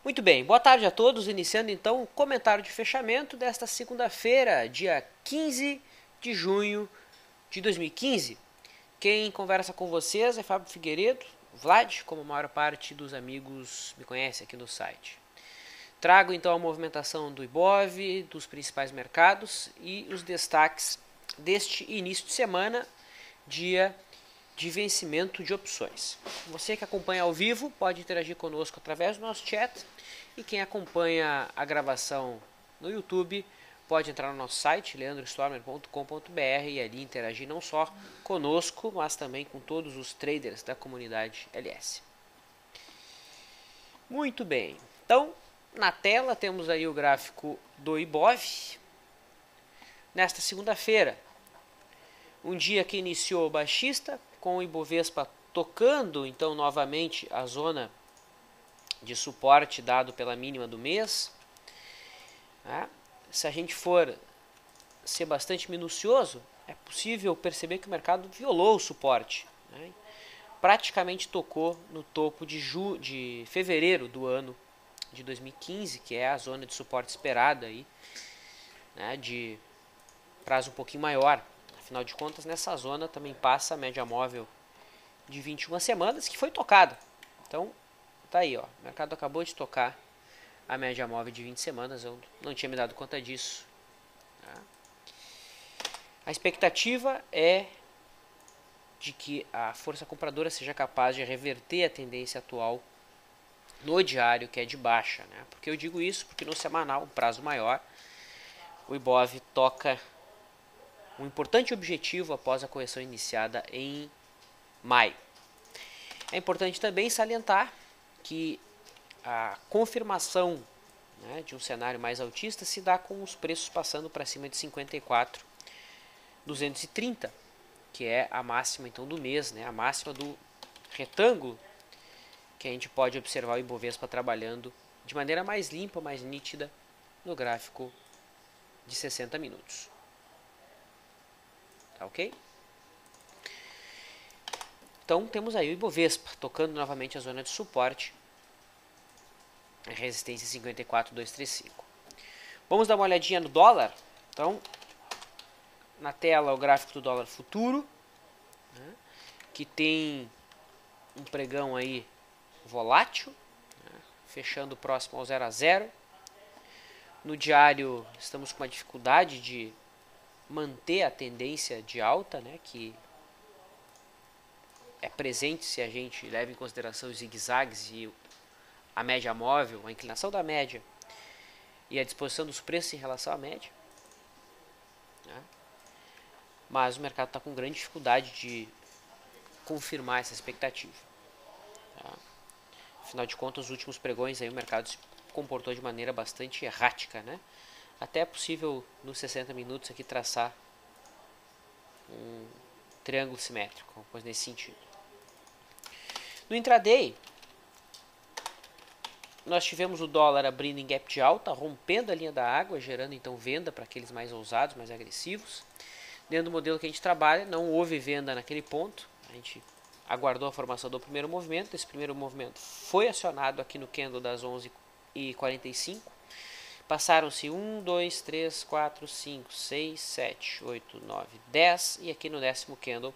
Muito bem, boa tarde a todos, iniciando então o comentário de fechamento desta segunda-feira, dia 15 de junho de 2015. Quem conversa com vocês é Fábio Figueiredo, Vlad, como a maior parte dos amigos me conhece aqui no site. Trago então a movimentação do Ibov, dos principais mercados e os destaques deste início de semana, dia de vencimento de opções. Você que acompanha ao vivo pode interagir conosco através do nosso chat, e quem acompanha a gravação no YouTube pode entrar no nosso site leandrostormer.com.br e ali interagir não só conosco, mas também com todos os traders da comunidade LS. Muito bem, então na tela temos aí o gráfico do Ibov nesta segunda-feira, um dia que iniciou baixista, com o Ibovespa tocando então novamente a zona de suporte dado pela mínima do mês. Se a gente for ser bastante minucioso, é possível perceber que o mercado violou o suporte, praticamente tocou no topo de fevereiro do ano de 2015, que é a zona de suporte esperada aí, de prazo um pouquinho maior. Afinal de contas, nessa zona também passa a média móvel de 21 semanas, que foi tocada. Então, tá aí, ó. O mercado acabou de tocar a média móvel de 20 semanas. Eu não tinha me dado conta disso. A expectativa é de que a força compradora seja capaz de reverter a tendência atual no diário, que é de baixa. Por que eu digo isso? Porque no semanal, um prazo maior, o Ibov toca um importante objetivo após a correção iniciada em maio. É importante também salientar que a confirmação de um cenário mais altista se dá com os preços passando para cima de 54.230, que é a máxima então do mês, a máxima do retângulo, que a gente pode observar o Ibovespa trabalhando de maneira mais limpa, mais nítida no gráfico de 60 minutos. Tá ok? Então temos aí o Ibovespa tocando novamente a zona de suporte, a resistência 54.235. Vamos dar uma olhadinha no dólar. Então, na tela o gráfico do dólar futuro, que tem um pregão aí volátil, fechando próximo ao 0 a 0. No diário estamos com uma dificuldade de manter a tendência de alta, que é presente se a gente leva em consideração os zigue-zagues e a média móvel, a inclinação da média e a disposição dos preços em relação à média. Mas o mercado está com grande dificuldade de confirmar essa expectativa. Afinal de contas, os últimos pregões aí o mercado se comportou de maneira bastante errática, Até é possível nos 60 minutos aqui traçar um triângulo simétrico, coisa nesse sentido. No intraday, nós tivemos o dólar abrindo em gap de alta, rompendo a linha da água, gerando então venda para aqueles mais ousados, mais agressivos. Dentro do modelo que a gente trabalha, não houve venda naquele ponto. A gente aguardou a formação do primeiro movimento. Esse primeiro movimento foi acionado aqui no candle das 11h45. Passaram-se 1, 2, 3, 4, 5, 6, 7, 8, 9, 10. E aqui no 10º candle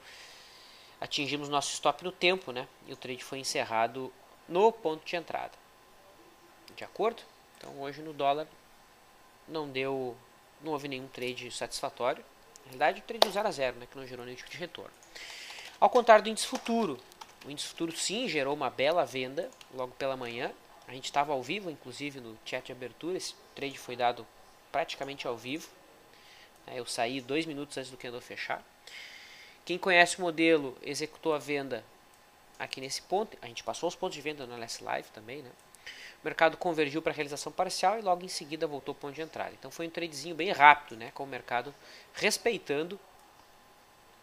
atingimos nosso stop no tempo, E o trade foi encerrado no ponto de entrada. De acordo? Então hoje no dólar não houve nenhum trade satisfatório. Na realidade o trade é 0 a 0, que não gerou nenhum tipo de retorno. Ao contrário do índice futuro. O índice futuro sim gerou uma bela venda logo pela manhã. A gente estava ao vivo, inclusive, no chat de abertura. Esse trade foi dado praticamente ao vivo. Eu saí 2 minutos antes do candle fechar. Quem conhece o modelo executou a venda aqui nesse ponto. A gente passou os pontos de venda no LS Live também, O mercado convergiu para a realização parcial e logo em seguida voltou ao ponto de entrada. Então foi um tradezinho bem rápido, com o mercado respeitando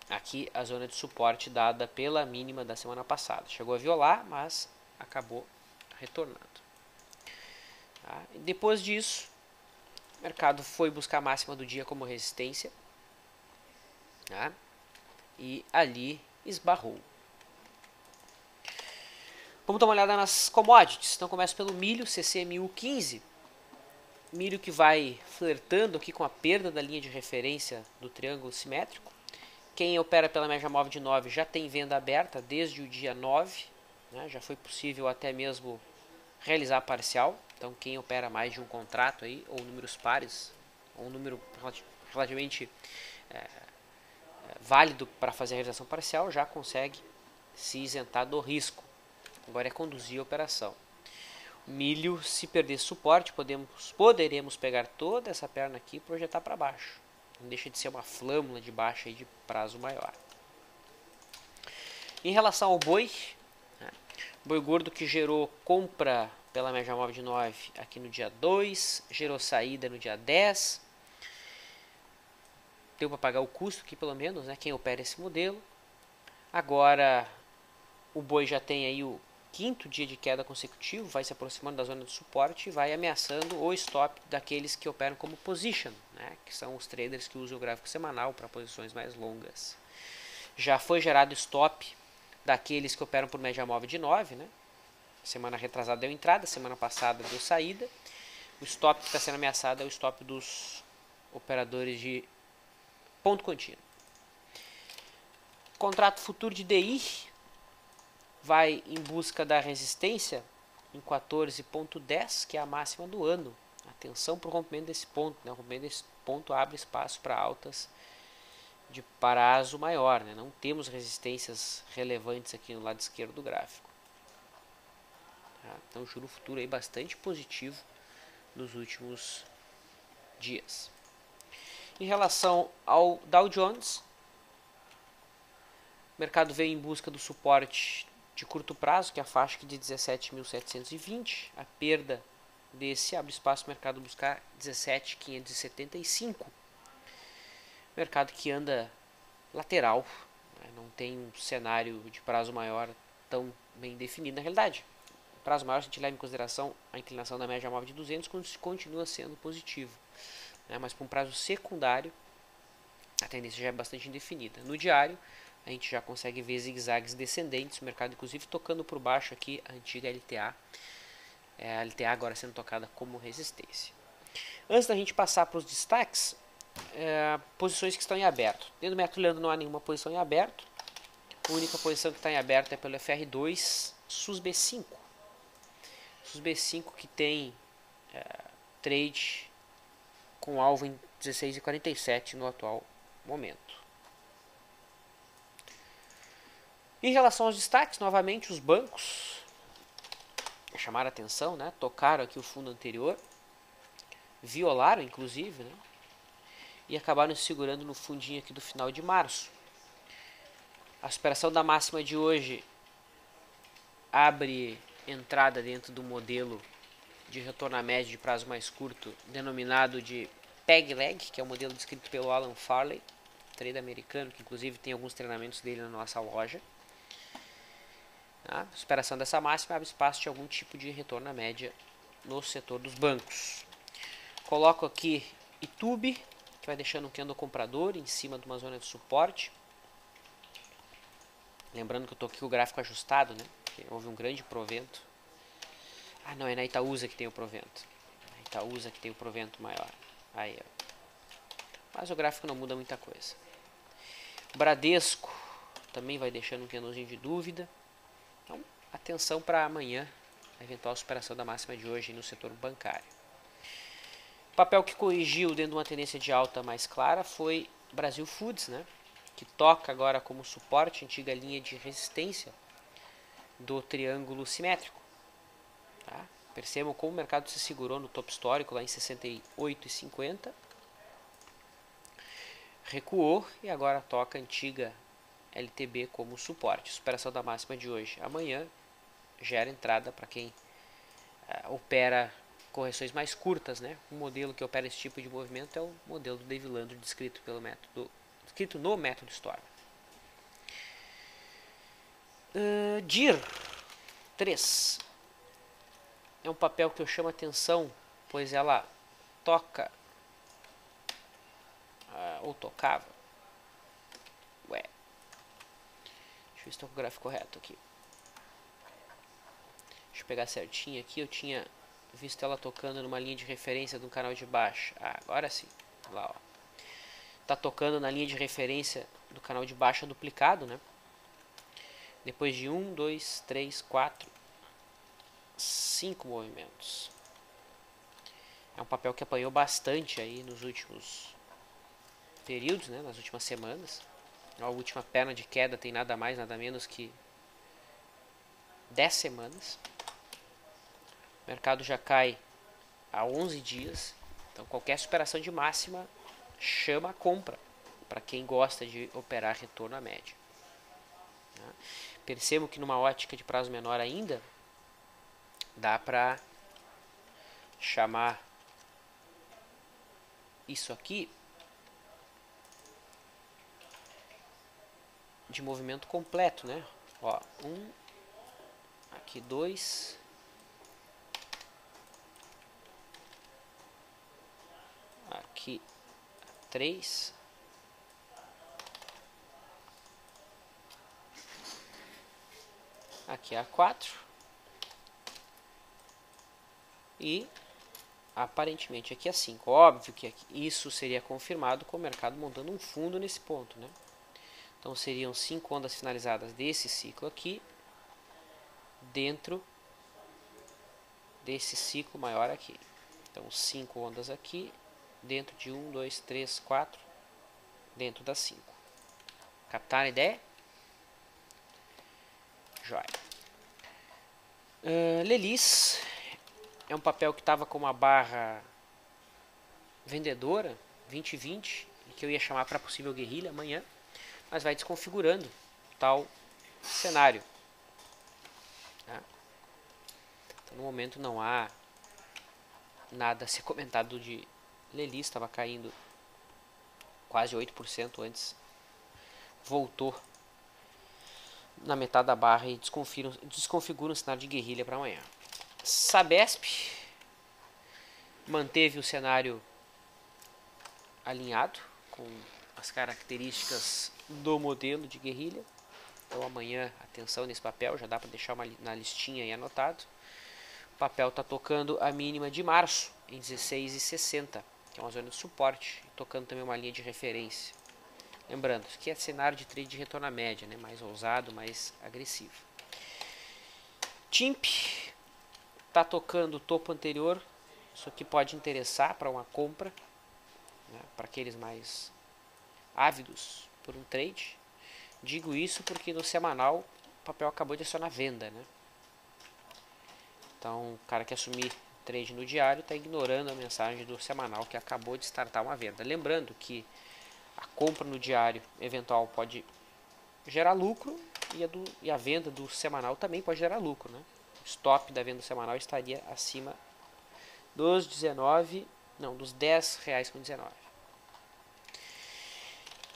aqui a zona de suporte dada pela mínima da semana passada. Chegou a violar, mas acabou retornando. Depois disso, o mercado foi buscar a máxima do dia como resistência, e ali esbarrou. Vamos dar uma olhada nas commodities. Então começo pelo milho, CCMU15. Milho que vai flertando aqui com a perda da linha de referência do triângulo simétrico. Quem opera pela média móvel de 9 já tem venda aberta desde o dia 9. Né? Já foi possível até mesmo realizar parcial. Então quem opera mais de um contrato aí, ou números pares, ou um número relativamente válido para fazer a realização parcial, já consegue se isentar do risco. Agora é conduzir a operação. Milho, se perder suporte, poderemos pegar toda essa perna aqui e projetar para baixo. Não deixa de ser uma flâmula de baixa aí de prazo maior. Em relação ao boi, né, boi gordo que gerou compra pela média móvel de 9 aqui no dia 2, gerou saída no dia 10. Deu para pagar o custo aqui pelo menos, né, quem opera esse modelo. Agora o boi já tem aí o quinto dia de queda consecutivo, vai se aproximando da zona de suporte e vai ameaçando o stop daqueles que operam como position, né, que são os traders que usam o gráfico semanal para posições mais longas. Já foi gerado stop daqueles que operam por média móvel de 9, né? Semana retrasada deu entrada, semana passada deu saída. O stop que está sendo ameaçado é o stop dos operadores de ponto contínuo. Contrato futuro de DI vai em busca da resistência em 14.10, que é a máxima do ano. Atenção para o rompimento desse ponto, né? O rompimento desse ponto abre espaço para altas de prazo maior, né? Não temos resistências relevantes aqui no lado esquerdo do gráfico. Tá? Então o juro futuro aí bastante positivo nos últimos dias. Em relação ao Dow Jones, o mercado veio em busca do suporte de curto prazo, que é a faixa de 17.720. A perda desse abre espaço para o mercado buscar 17.575. Mercado que anda lateral, né? Não tem um cenário de prazo maior tão bem definido. Na realidade, o prazo maior, se a gente leva em consideração a inclinação da média móvel de 200, continua sendo positivo, né? Mas para um prazo secundário, a tendência já é bastante indefinida. No diário, a gente já consegue ver zigue-zagues descendentes, o mercado inclusive tocando por baixo aqui a antiga LTA. A LTA agora sendo tocada como resistência. Antes da gente passar para os destaques, posições que estão em aberto. Dentro do método Leandro não há nenhuma posição em aberto. A única posição que está em aberto é pelo FR2 SUSB5. SUSB5 que tem trade com alvo em 16,47 no atual momento. Em relação aos destaques, novamente os bancos chamaram a atenção, né? Tocaram aqui o fundo anterior, violaram inclusive, né? E acabaram se segurando no fundinho aqui do final de março. A superação da máxima de hoje abre entrada dentro do modelo de retorno à média de prazo mais curto, denominado de Peg Leg, que é o modelo descrito pelo Alan Farley, trader americano, que inclusive tem alguns treinamentos dele na nossa loja. A superação dessa máxima abre espaço de algum tipo de retorno à média no setor dos bancos. Coloco aqui YouTube, que vai deixando um candle comprador em cima de uma zona de suporte. Lembrando que eu estou aqui com o gráfico ajustado, né? Porque houve um grande provento. Ah, não, é na Itaúsa que tem o provento. Na Itaúsa que tem o provento maior. Aí, ó. Mas o gráfico não muda muita coisa. O Bradesco também vai deixando um candlezinho de dúvida. Então, atenção para amanhã, a eventual superação da máxima de hoje no setor bancário. O papel que corrigiu dentro de uma tendência de alta mais clara foi Brasil Foods, né? Que toca agora como suporte a antiga linha de resistência do triângulo simétrico. Tá? Percebam como o mercado se segurou no topo histórico lá em 68,50. Recuou e agora toca a antiga LTB como suporte. Superação da máxima de hoje. Amanhã gera entrada para quem opera correções mais curtas, né? O modelo que opera esse tipo de movimento é o modelo do Dave Landry descrito no método Storm. DIR 3 é um papel que eu chamo a atenção, pois ela toca ou tocava. Deixa eu ver se estou com o gráfico correto aqui. pegar certinho aqui. Eu tinha visto ela tocando numa linha de referência do canal de baixo. Ah, agora sim. Lá, ó. Tá tocando na linha de referência do canal de baixo duplicado, né? Depois de 1, 2, 3, 4, 5 movimentos. É um papel que apanhou bastante aí nos últimos períodos, né? Nas últimas semanas. A última perna de queda tem nada mais, nada menos que 10 semanas. O mercado já cai há 11 dias. Então qualquer superação de máxima chama a compra para quem gosta de operar retorno à média. Percebo que numa ótica de prazo menor ainda dá para chamar isso aqui de movimento completo, né? Ó, 1, aqui 2, aqui 3, aqui a 4 e aparentemente aqui a 5. Óbvio que isso seria confirmado com o mercado montando um fundo nesse ponto, né? Então seriam 5 ondas finalizadas desse ciclo aqui dentro desse ciclo maior aqui. Então 5 ondas aqui dentro de 1, 2, 3, 4 dentro das 5. Captaram a ideia? Joia. Lelis é um papel que estava com uma barra vendedora 20/20 e que eu ia chamar para possível guerrilha amanhã, mas vai desconfigurando tal cenário. Tá? Então, no momento não há nada a ser comentado de Lelis, estava caindo quase 8% antes, voltou na metade da barra e desconfigura um cenário de guerrilha para amanhã. Sabesp manteve o cenário alinhado com as características do modelo de guerrilha. Então amanhã, atenção nesse papel, já dá para deixar na listinha aí anotado. O papel está tocando a mínima de março em 16,60, que é uma zona de suporte, tocando também uma linha de referência. Lembrando, isso aqui é cenário de trade de retorno à média, né? Mais ousado, mais agressivo. TIMP está tocando o topo anterior. Isso aqui pode interessar para uma compra, né? Para aqueles mais ávidos por um trade. Digo isso porque no semanal o papel acabou de acionar venda, né? Então o cara que assumir trade no diário está ignorando a mensagem do semanal que acabou de startar uma venda. Lembrando que a compra no diário eventual pode gerar lucro e a venda do semanal também pode gerar lucro, né? O stop da venda semanal estaria acima dos dos R$10,19.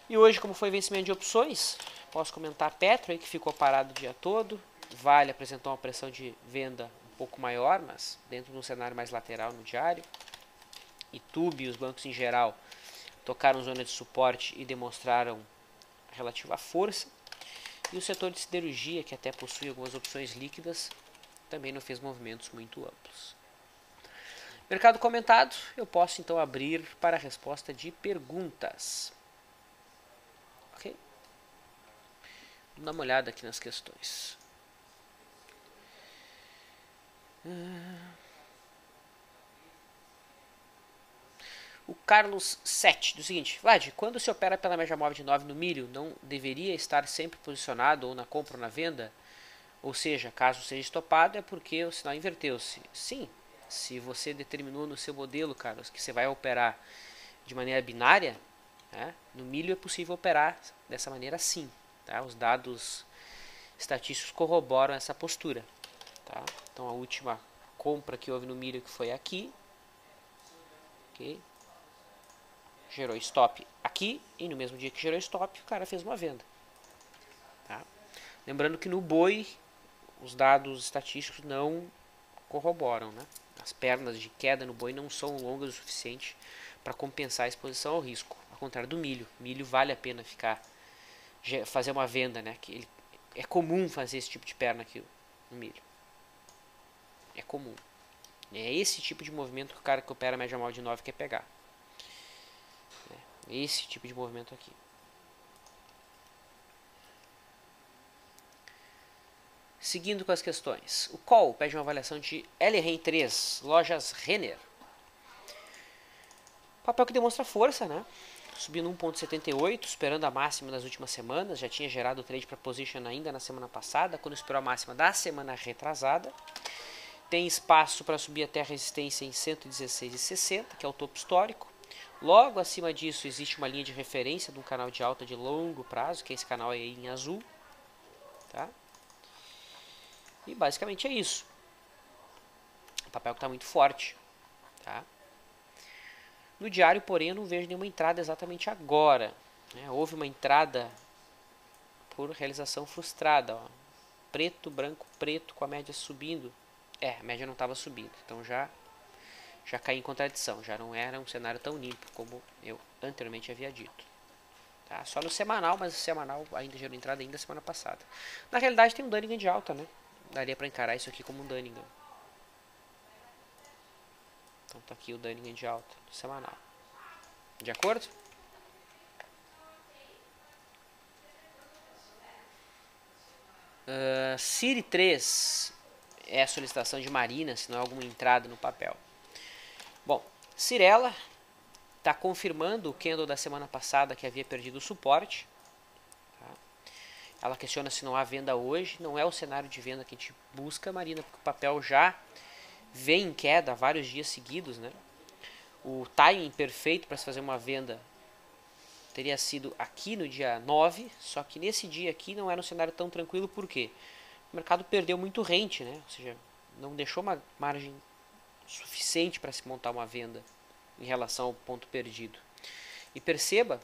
E hoje, como foi vencimento de opções, posso comentar a Petro aí, que ficou parado o dia todo. Vale apresentou uma pressão de venda um pouco maior, mas dentro de um cenário mais lateral no diário. Itube e os bancos em geral tocaram zona de suporte e demonstraram relativa força. E o setor de siderurgia, que até possui algumas opções líquidas, também não fez movimentos muito amplos. Mercado comentado, eu posso então abrir para a resposta de perguntas. Ok? Vamos dar uma olhada aqui nas questões. O Carlos 7, do seguinte: Vlad, quando se opera pela média móvel de 9 no milho, não deveria estar sempre posicionado ou na compra ou na venda? Ou seja, caso seja estopado, é porque o sinal inverteu-se. Sim, se você determinou no seu modelo, Carlos, que você vai operar de maneira binária, né, no milho é possível operar dessa maneira sim. Tá? Os dados estatísticos corroboram essa postura. Tá? Então a última compra que houve no milho, que foi aqui, okay, gerou stop aqui, e no mesmo dia que gerou stop, o cara fez uma venda. Tá? Lembrando que no boi, os dados estatísticos não corroboram, né? As pernas de queda no boi não são longas o suficiente para compensar a exposição ao risco. Ao contrário do milho. Milho vale a pena fazer uma venda, né? Que é comum fazer esse tipo de perna aqui no milho. é comum. É esse tipo de movimento que o cara que opera a média móvel de 9 quer pegar. É esse tipo de movimento aqui. Seguindo com as questões. O call pede uma avaliação de LREN3, lojas Renner. Papel que demonstra força, né? Subindo 1,78, esperando a máxima das últimas semanas. Já tinha gerado trade para position ainda na semana passada, quando esperou a máxima da semana retrasada. Tem espaço para subir até a resistência em 116,60, que é o topo histórico. Logo acima disso existe uma linha de referência de um canal de alta de longo prazo, que é esse canal aí em azul. Tá? E basicamente é isso. O papel que está muito forte. Tá? No diário, porém, eu não vejo nenhuma entrada exatamente agora. Né? Houve uma entrada por realização frustrada. Ó. Preto, branco, preto, com a média subindo. A média não estava subindo. Então já caí em contradição. Já não era um cenário tão limpo como eu anteriormente havia dito. Tá? Só no semanal, mas o semanal ainda gerou entrada ainda semana passada. Na realidade tem um Dunningham de alta, né? Daria para encarar isso aqui como um Dunningham. Então tá aqui o Dunningham de alta, semanal. De acordo? Ciri 3 é a solicitação de Marina, se não é alguma entrada no papel. Bom, Cirela está confirmando o candle da semana passada que havia perdido o suporte. Tá? Ela questiona se não há venda hoje. Não é o cenário de venda que a gente busca, Marina, porque o papel já vem em queda há vários dias seguidos, né? O timing perfeito para se fazer uma venda teria sido aqui no dia 9, só que nesse dia aqui não era um cenário tão tranquilo, por quê? O mercado perdeu muito rente, né? Ou seja, não deixou uma margem suficiente para se montar uma venda em relação ao ponto perdido. E perceba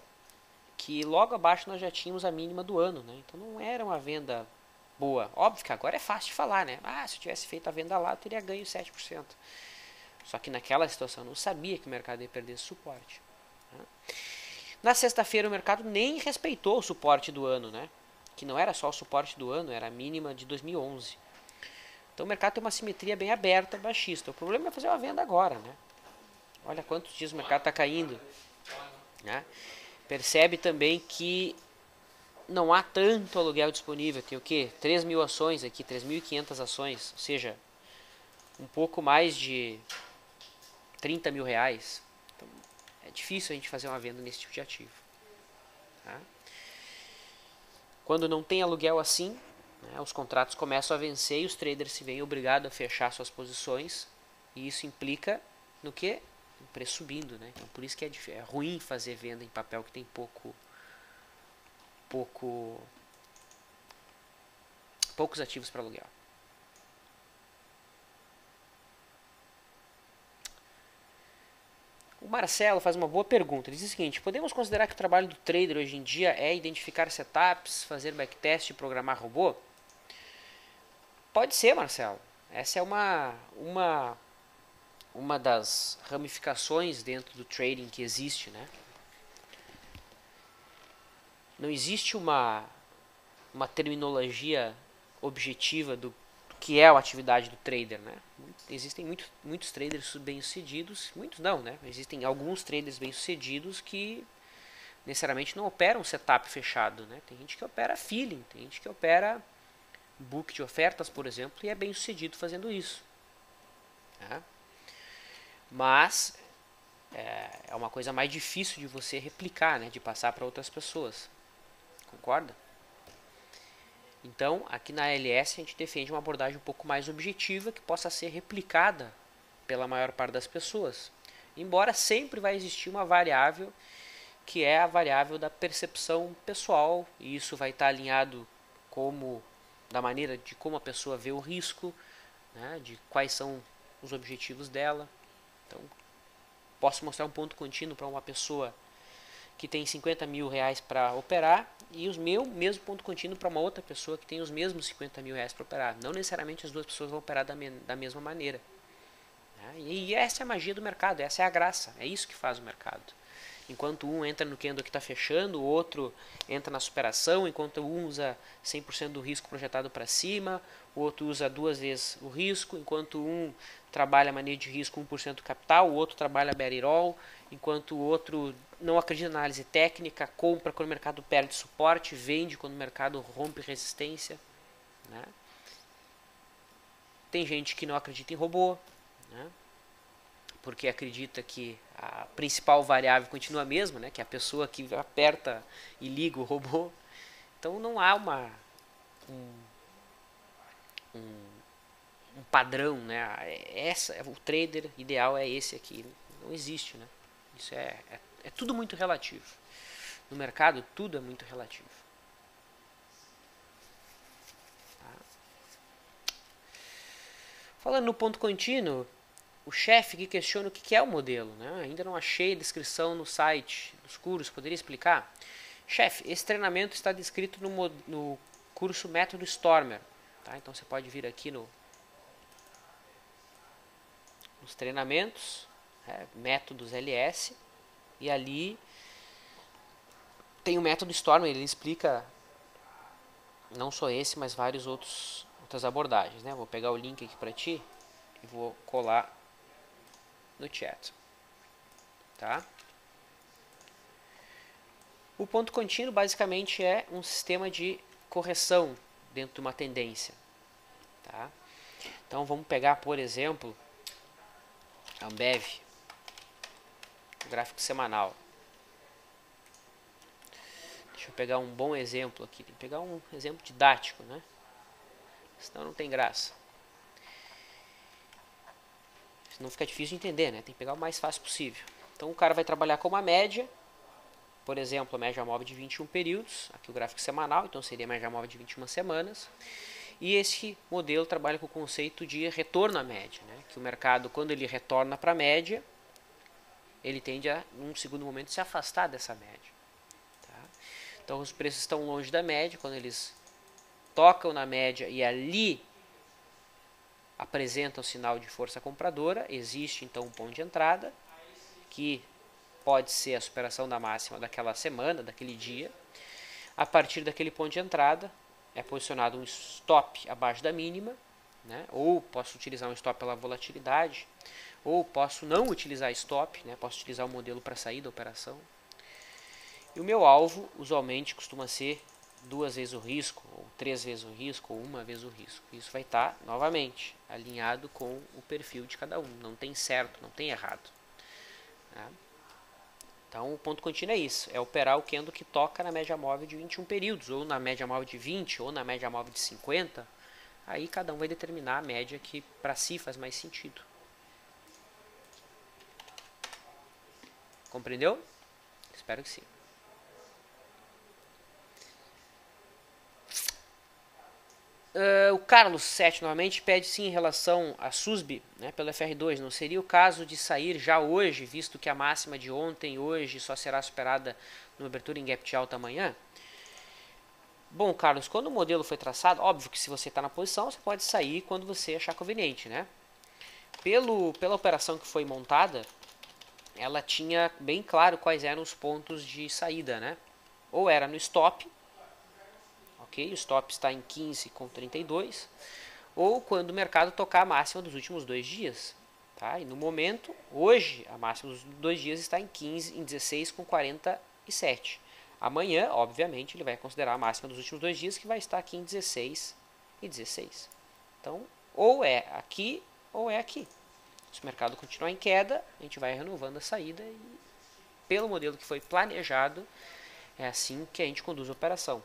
que logo abaixo nós já tínhamos a mínima do ano, né? Então não era uma venda boa. Óbvio que agora é fácil de falar, né? Se eu tivesse feito a venda lá, eu teria ganho 7%. Só que naquela situação eu não sabia que o mercado ia perder esse suporte. Né? Na sexta-feira o mercado nem respeitou o suporte do ano, né? Que não era só o suporte do ano, era a mínima de 2011. Então o mercado tem uma simetria bem aberta, baixista. O problema é fazer uma venda agora, né? Olha quantos dias o mercado está caindo. Né? Percebe também que não há tanto aluguel disponível. Tem o quê? 3 mil ações aqui, 3.500 ações. Ou seja, um pouco mais de 30 mil reais. Então, é difícil a gente fazer uma venda nesse tipo de ativo. Tá? Quando não tem aluguel assim, né, os contratos começam a vencer e os traders se veem obrigados a fechar suas posições. E isso implica no quê? O preço subindo, né? Então, por isso que é ruim fazer venda em papel que tem poucos ativos para aluguel. O Marcelo faz uma boa pergunta. Ele diz o seguinte: podemos considerar que o trabalho do trader hoje em dia é identificar setups, fazer backtest e programar robô? Pode ser, Marcelo. Essa é uma das ramificações dentro do trading que existe, né? Não existe uma terminologia objetiva do que é a atividade do trader, né? Existem muitos traders bem-sucedidos, muitos não, né? Existem alguns traders bem-sucedidos que necessariamente não operam setup fechado, né? Tem gente que opera feeling, tem gente que opera book de ofertas, por exemplo, e é bem-sucedido fazendo isso. Tá? Mas é uma coisa mais difícil de você replicar, né? De passar para outras pessoas. Concorda? Então, aqui na ALS a gente defende uma abordagem um pouco mais objetiva que possa ser replicada pela maior parte das pessoas. Embora sempre vai existir uma variável que é a variável da percepção pessoal, e isso vai estar alinhado da maneira de como a pessoa vê o risco, né, de quais são os objetivos dela. Então, posso mostrar um ponto contínuo para uma pessoa que tem 50 mil reais para operar e o mesmo ponto contínuo para uma outra pessoa que tem os mesmos 50 mil reais para operar. Não necessariamente as duas pessoas vão operar da mesma maneira. E essa é a magia do mercado, essa é a graça, é isso que faz o mercado. Enquanto um entra no candle que está fechando, o outro entra na superação, enquanto um usa 100% do risco projetado para cima, o outro usa 2 vezes o risco, enquanto um trabalha manejo de risco 1% do capital, o outro trabalha bear it all, enquanto o outro não acredita na análise técnica, compra quando o mercado perde suporte, vende quando o mercado rompe resistência. Né? Tem gente que não acredita em robô, né? Porque acredita que a principal variável continua a mesma, né? Que é a pessoa que aperta e liga o robô. Então não há um padrão, né? O trader ideal é esse aqui. Não existe, né? Isso é tudo muito relativo. No mercado tudo é muito relativo. Falando no ponto contínuo, o chefe que questiona o que é o modelo, né? Ainda não achei a descrição no site dos cursos, poderia explicar? Chefe, esse treinamento está descrito no curso Método Stormer. Tá? Então você pode vir aqui nos treinamentos, métodos LS, e ali tem o método Stormer, ele explica não só esse, mas várias outras abordagens. Né? Vou pegar o link aqui para ti e vou colar no chat. Tá? O ponto contínuo basicamente é um sistema de correção dentro de uma tendência. Tá? Então vamos pegar, por exemplo, a Ambev, o gráfico semanal. Deixa eu pegar um bom exemplo aqui. Tem que pegar um exemplo didático, né? Senão não tem graça. Senão fica difícil de entender, né? Tem que pegar o mais fácil possível. Então o cara vai trabalhar com uma média. Por exemplo, a média móvel de 21 períodos. Aqui o gráfico semanal, então seria a média móvel de 21 semanas. E esse modelo trabalha com o conceito de retorno à média. Né? Que o mercado, quando ele retorna para a média, ele tende a, num segundo momento, se afastar dessa média. Tá? Então os preços estão longe da média, quando eles tocam na média e ali apresentam sinal de força compradora, existe então um ponto de entrada, que pode ser a superação da máxima daquela semana, daquele dia. A partir daquele ponto de entrada, é posicionado um stop abaixo da mínima, né? Ou posso utilizar um stop pela volatilidade, ou posso não utilizar stop, né? Posso utilizar o modelo para sair da operação. E o meu alvo, usualmente, costuma ser 2 vezes o risco, ou 3 vezes o risco, ou 1 vez o risco. Isso vai estar, novamente, alinhado com o perfil de cada um. Não tem certo, não tem errado. Tá? Então o ponto contínuo é isso, é operar o candle que toca na média móvel de 21 períodos, ou na média móvel de 20, ou na média móvel de 50. Aí cada um vai determinar a média que para si faz mais sentido. Compreendeu? Espero que sim. O Carlos 7 novamente pede sim em relação a SUSB, né, pelo FR2. Não seria o caso de sair já hoje, visto que a máxima de ontem e hoje só será superada no abertura em gap de alta amanhã? Bom, Carlos, quando o modelo foi traçado, óbvio que se você está na posição, você pode sair quando você achar conveniente. Né? Pela operação que foi montada, ela tinha bem claro quais eram os pontos de saída. Né? Ou era no stop, ok? O stop está em 15,32, ou quando o mercado tocar a máxima dos últimos 2 dias. Tá? E no momento, hoje, a máxima dos 2 dias está em 16,47. Amanhã, obviamente, ele vai considerar a máxima dos últimos 2 dias, que vai estar aqui em 16,16. Então, ou é aqui, ou é aqui. Se o mercado continuar em queda, a gente vai renovando a saída e, pelo modelo que foi planejado, é assim que a gente conduz a operação.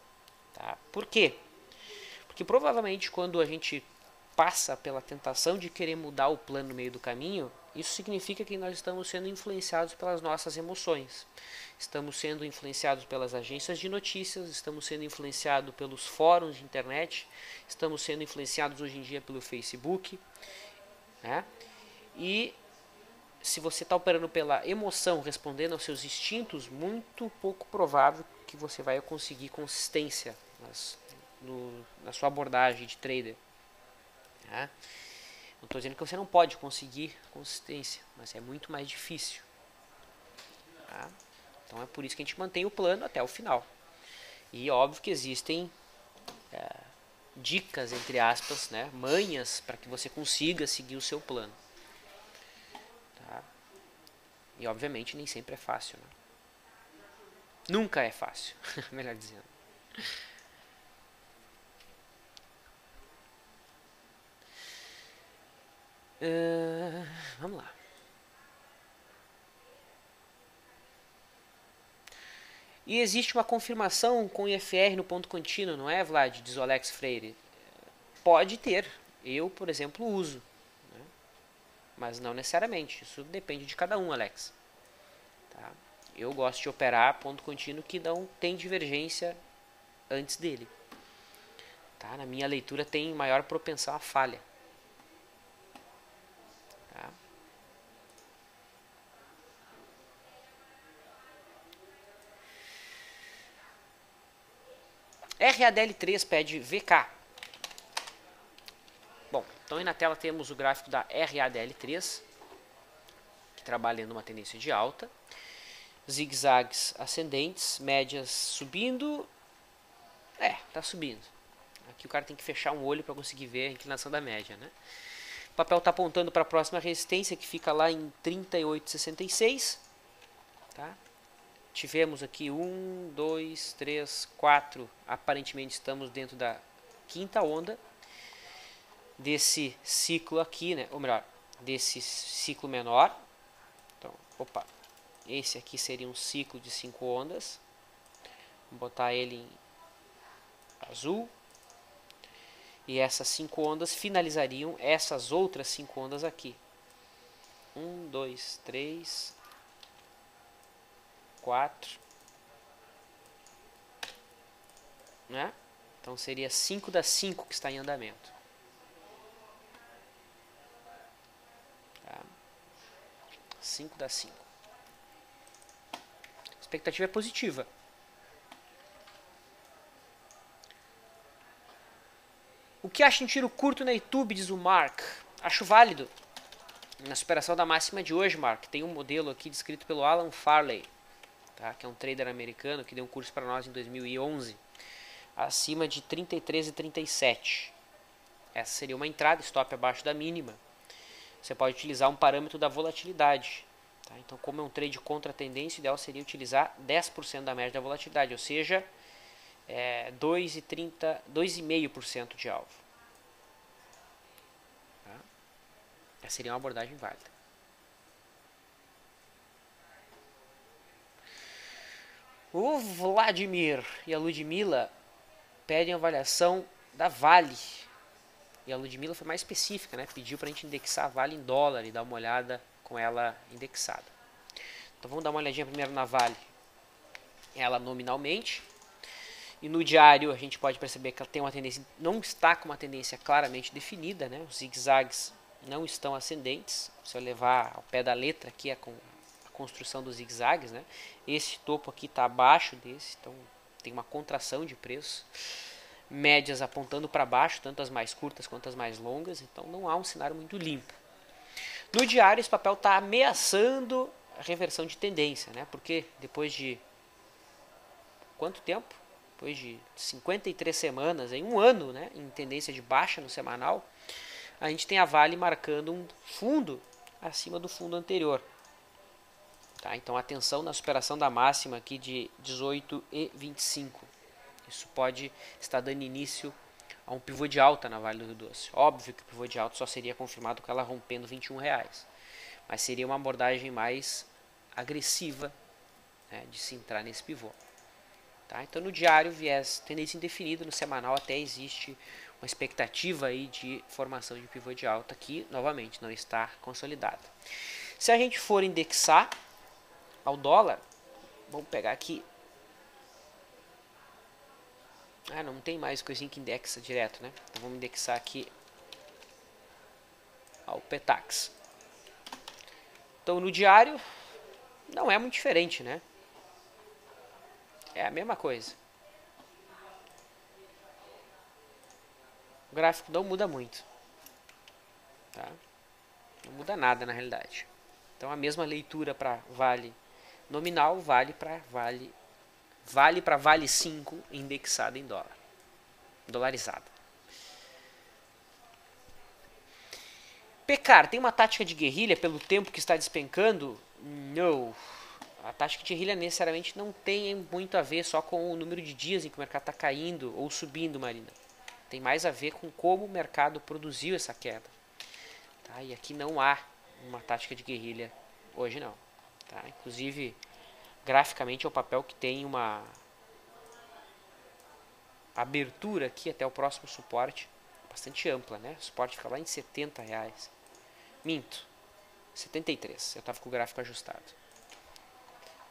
Tá? Por quê? Porque provavelmente quando a gente passa pela tentação de querer mudar o plano no meio do caminho, isso significa que nós estamos sendo influenciados pelas nossas emoções. Estamos sendo influenciados pelas agências de notícias, estamos sendo influenciados pelos fóruns de internet, estamos sendo influenciados hoje em dia pelo Facebook. Né? E se você está operando pela emoção, respondendo aos seus instintos, muito pouco provável que você vai conseguir consistência na sua abordagem de trader. Tá? Não estou dizendo que você não pode conseguir consistência, mas é muito mais difícil. Tá? Então é por isso que a gente mantém o plano até o final. E óbvio que existem dicas, entre aspas, né, manhas para que você consiga seguir o seu plano. Tá? E obviamente nem sempre é fácil. Né? Nunca é fácil, melhor dizendo. Vamos lá. E existe uma confirmação com IFR no ponto contínuo, não é, Vlad? Diz o Alex Freire. Pode ter. Eu, por exemplo, uso. Né? Mas não necessariamente. Isso depende de cada um, Alex. Tá? Eu gosto de operar ponto contínuo que não tem divergência antes dele. Tá? Na minha leitura tem maior propensão à falha. Tá? RADL3 pede VK. Bom, então aí na tela temos o gráfico da RADL3, que trabalha numa tendência de alta. Zigue-zagues ascendentes, médias subindo. Tá subindo. Aqui o cara tem que fechar um olho para conseguir ver a inclinação da média, né? O papel está apontando para a próxima resistência, que fica lá em 38,66. Tá? Tivemos aqui 1, 2, 3, 4. Aparentemente estamos dentro da quinta onda desse ciclo aqui, né? Ou melhor, desse ciclo menor. Então, esse aqui seria um ciclo de 5 ondas. Vou botar ele em azul. E essas 5 ondas finalizariam essas outras 5 ondas aqui. 1, 2, 3, 4. Né? Então seria 5 das 5 que está em andamento. Tá? 5 das 5. A expectativa é positiva. O que acha em tiro curto na YouTube, diz o Mark? Acho válido. Na superação da máxima de hoje, Mark, tem um modelo aqui descrito pelo Alan Farley, tá? Que é um trader americano que deu um curso para nós em 2011, acima de 33,37. Essa seria uma entrada, stop abaixo da mínima. Você pode utilizar um parâmetro da volatilidade. Tá? Então, como é um trade contra a tendência, o ideal seria utilizar 10% da média da volatilidade, ou seja, 2,5% de alvo. Tá? Essa seria uma abordagem válida. O Vladimir e a Ludmilla pedem avaliação da Vale. E a Ludmilla foi mais específica, né? Pediu para a gente indexar a Vale em dólar e dar uma olhada com ela indexada. Então vamos dar uma olhadinha primeiro na Vale. Ela nominalmente. E no diário a gente pode perceber que ela tem uma tendência, não está com uma tendência claramente definida, né? Os zigue-zagues não estão ascendentes. Se eu levar ao pé da letra aqui a construção dos zigue-zagues, né? Esse topo aqui está abaixo desse, então tem uma contração de preço. Médias apontando para baixo, tanto as mais curtas quanto as mais longas, então não há um cenário muito limpo. No diário esse papel está ameaçando a reversão de tendência, né? Porque depois de quanto tempo? Depois de 53 semanas, em um ano, né, em tendência de baixa no semanal, a gente tem a Vale marcando um fundo acima do fundo anterior. Tá? Então, atenção na superação da máxima aqui de 18,25. Isso pode estar dando início a um pivô de alta na Vale do Rio Doce. Óbvio que o pivô de alta só seria confirmado com ela rompendo R$21. Mas seria uma abordagem mais agressiva, né, de se entrar nesse pivô. Tá? Então no diário, viés tendência indefinida, no semanal até existe uma expectativa aí de formação de pivô de alta que, novamente, não está consolidada. Se a gente for indexar ao dólar, vamos pegar aqui. Não tem mais coisinha que indexa direto, né? Então vamos indexar aqui ao Petax. Então no diário não é muito diferente, né? É a mesma coisa. O gráfico não muda muito. Tá? Não muda nada na realidade. Então a mesma leitura para Vale nominal vale para vale 5 indexada em dólar, dolarizada. Pecar, tem uma tática de guerrilha pelo tempo que está despencando? Não. A tática de guerrilha necessariamente não tem muito a ver só com o número de dias em que o mercado está caindo ou subindo, Marina. Tem mais a ver com como o mercado produziu essa queda. Tá? E aqui não há uma tática de guerrilha hoje não. Tá? Inclusive, graficamente é o papel que tem uma abertura aqui até o próximo suporte bastante ampla, né? O suporte fica lá em R$70. Minto, 73. Eu estava com o gráfico ajustado.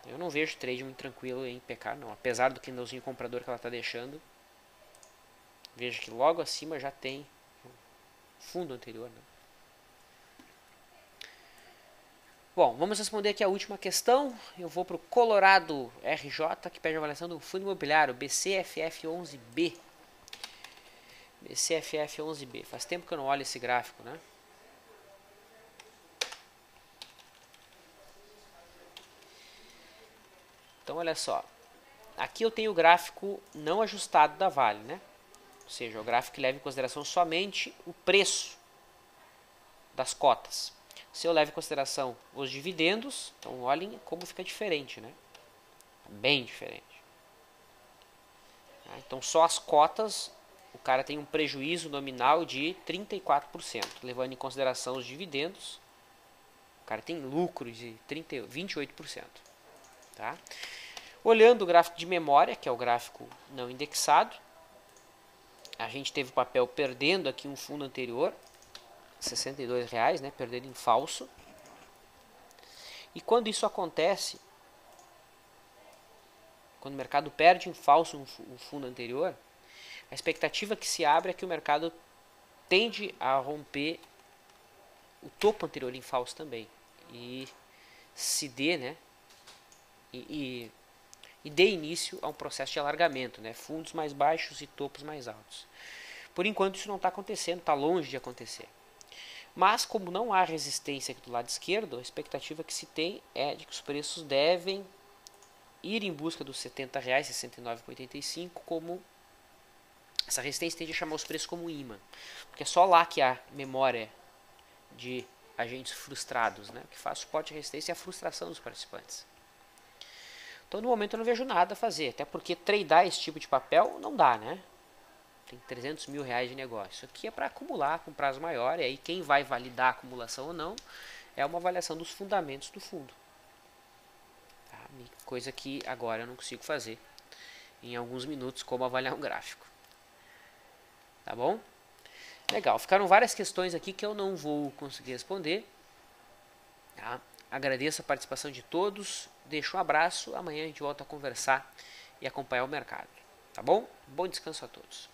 Eu não vejo trade muito tranquilo em PK, não. Apesar do candlezinho comprador que ela está deixando. Vejo que logo acima já tem fundo anterior, né? Bom, vamos responder aqui a última questão. Eu vou para o Colorado RJ, que pede a avaliação do fundo imobiliário BCFF11B. BCFF11B. Faz tempo que eu não olho esse gráfico, né? Então, olha só. Aqui eu tenho o gráfico não ajustado da Vale, né? Ou seja, o gráfico que leva em consideração somente o preço das cotas. Se eu levo em consideração os dividendos, então olhem como fica diferente, né? Bem diferente. Então só as cotas, o cara tem um prejuízo nominal de 34%, levando em consideração os dividendos, o cara tem lucros de 28%. Tá? Olhando o gráfico de memória, que é o gráfico não indexado, a gente teve o papel perdendo aqui um fundo anterior, R$62, né, perdendo em falso. E quando isso acontece, quando o mercado perde em falso um fundo anterior, a expectativa que se abre é que o mercado tende a romper o topo anterior em falso também. E se dê, né, e dê início a um processo de alargamento, né, fundos mais baixos e topos mais altos. Por enquanto isso não está acontecendo, está longe de acontecer. Mas, como não há resistência aqui do lado esquerdo, a expectativa que se tem é de que os preços devem ir em busca dos R$70, R$69,85, como essa resistência tende a chamar os preços como imã. Porque é só lá que há memória de agentes frustrados, né? O que faz suporte à resistência é a frustração dos participantes. Então, no momento, eu não vejo nada a fazer, até porque tradear esse tipo de papel não dá, né? Tem R$300 mil de negócio. Isso aqui é para acumular com prazo maior, e aí quem vai validar a acumulação ou não é uma avaliação dos fundamentos do fundo. Tá? Coisa que agora eu não consigo fazer em alguns minutos, como avaliar um gráfico. Tá bom? Legal, ficaram várias questões aqui que eu não vou conseguir responder. Tá? Agradeço a participação de todos, deixo um abraço, amanhã a gente volta a conversar e acompanhar o mercado. Tá bom? Bom descanso a todos.